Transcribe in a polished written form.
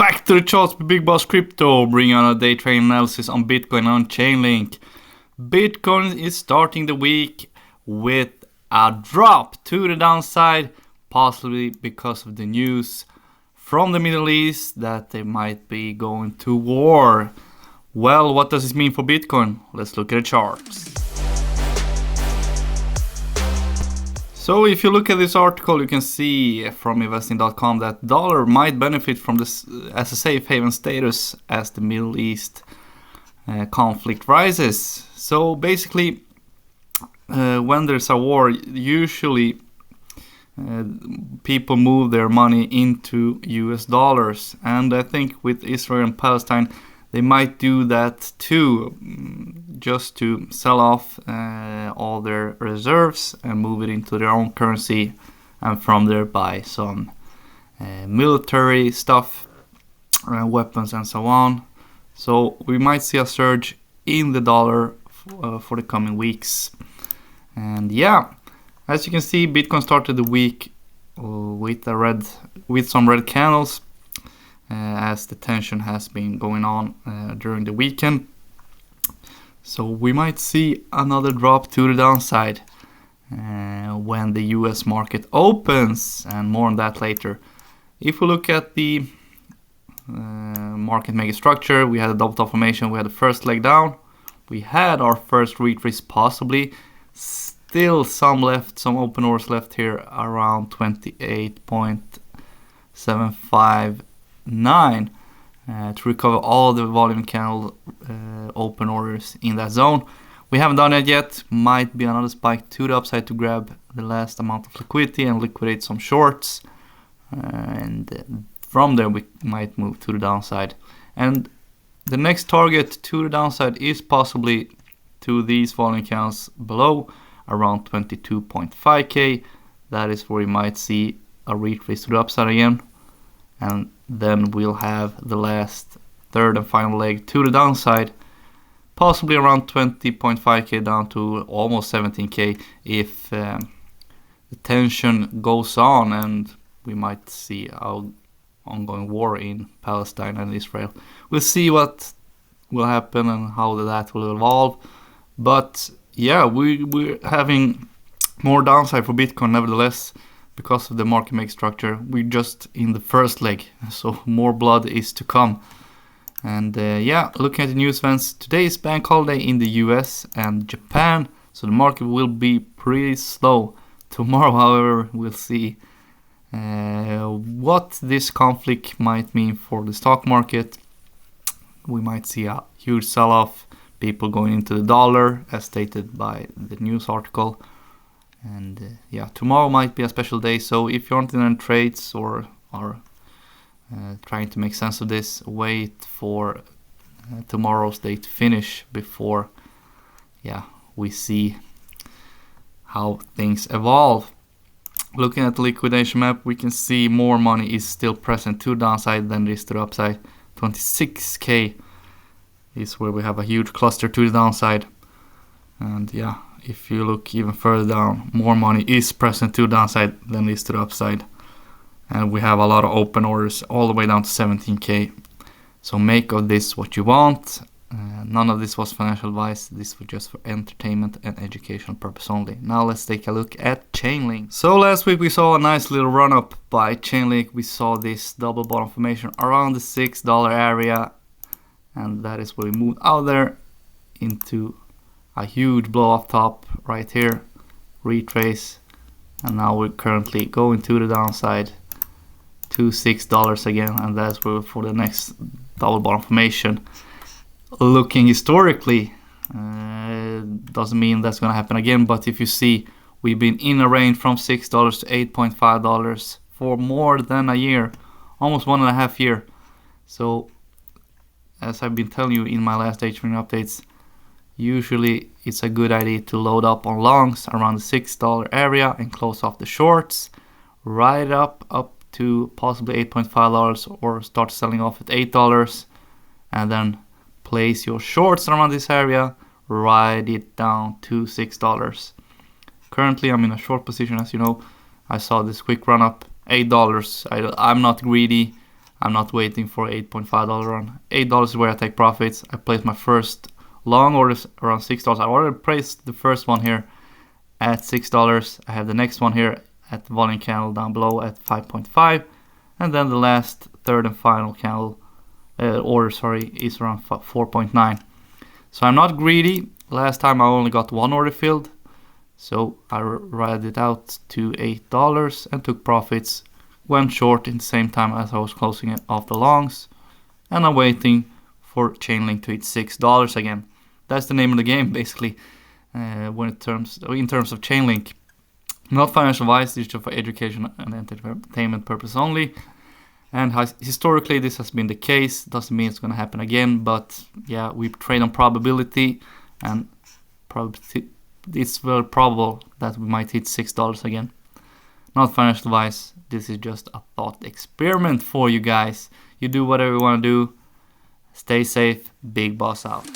Back to the charts with Big Boss Crypto, bringing on a day trading analysis on Bitcoin on Chainlink. Bitcoin is starting the week with a drop to the downside, possibly because of the news from the Middle East that they might be going to war. Well, what does this mean for Bitcoin? Let's look at the charts. So if you look at this article, you can see from investing.com that dollar might benefit from this as a safe haven status as the Middle East conflict rises. So basically, when there's a war, usually people move their money into US dollars. And I think with Israel and Palestine, they might do that too, just to sell off all their reserves and move it into their own currency, and from there buy some military stuff, weapons and so on. So we might see a surge in the dollar for the coming weeks. And yeah, as you can see, Bitcoin started the week with some red candles. As the tension has been going on during the weekend. So we might see another drop to the downside when the US market opens, and more on that later. If we look at the market maker structure, we had a double top formation, we had the first leg down, we had our first retrace possibly, still some open orders left here around 28.759 to recover all the volume candle open orders in that zone. We haven't done it yet. Might be another spike to the upside to grab the last amount of liquidity and liquidate some shorts, and from there we might move to the downside. And the next target to the downside is possibly to these volume candles below around 22.5k. That is where we might see a retrace to the upside again, and then we'll have the last third and final leg to the downside, possibly around 20.5k down to almost 17k if the tension goes on, and we might see an ongoing war in Palestine and Israel. We'll see what will happen and how that will evolve. But yeah, we're having more downside for Bitcoin nevertheless, because of the market make structure. We're just in the first leg, so more blood is to come. And yeah, looking at the news events, today is bank holiday in the US and Japan, so the market will be pretty slow. Tomorrow, however, we'll see what this conflict might mean for the stock market. We might see a huge sell-off, people going into the dollar as stated by the news article. And yeah, tomorrow might be a special day, so if you aren't in trades or are trying to make sense of this, wait for tomorrow's day to finish before we see how things evolve. Looking at the liquidation map, we can see more money is still present to the downside than it is to the upside. 26k is where we have a huge cluster to the downside. And yeah, if you look even further down, more money is present to the downside than it is to the upside. And we have a lot of open orders all the way down to 17k. So make of this what you want. None of this was financial advice. This was just for entertainment and educational purpose only. Now let's take a look at Chainlink. So last week we saw a nice little run up by Chainlink. We saw this double bottom formation around the $6 area. And that is where we moved out there into a huge blow off top right here, retrace, and now we're currently going to the downside to $6 again, and that's where for the next double bottom formation. Looking historically, doesn't mean that's going to happen again, but if you see, we've been in a range from $6 to $8.5 for more than a year, almost 1.5 years. So as I've been telling you in my last day trading updates, usually it's a good idea to load up on longs around the $6 area and close off the shorts, ride up to possibly $8.5 or start selling off at $8, and then place your shorts around this area, ride it down to $6. Currently I'm in a short position, as you know. I saw this quick run up $8. I'm not greedy. I'm not waiting for $8.5 run. $8 is where I take profits. I placed my first long orders around $6. I already placed the first one here at $6. I have the next one here at the volume candle down below at 5.5, and then the last third and final candle order is around 4.9. So I'm not greedy. Last time I only got one order filled, so I ride it out to $8 and took profits. Went short in the same time as I was closing it off the longs, and I'm waiting for CHAINLINK to hit $6 again. That's the name of the game, basically. In terms of CHAINLINK, not financial advice, this is just for education and entertainment purpose only. And historically, this has been the case. Doesn't mean it's going to happen again, but yeah, we trade on probability, and it's very probable that we might hit $6 again. Not financial advice. This is just a thought experiment for you guys. You do whatever you want to do. Stay safe. Big Boss out.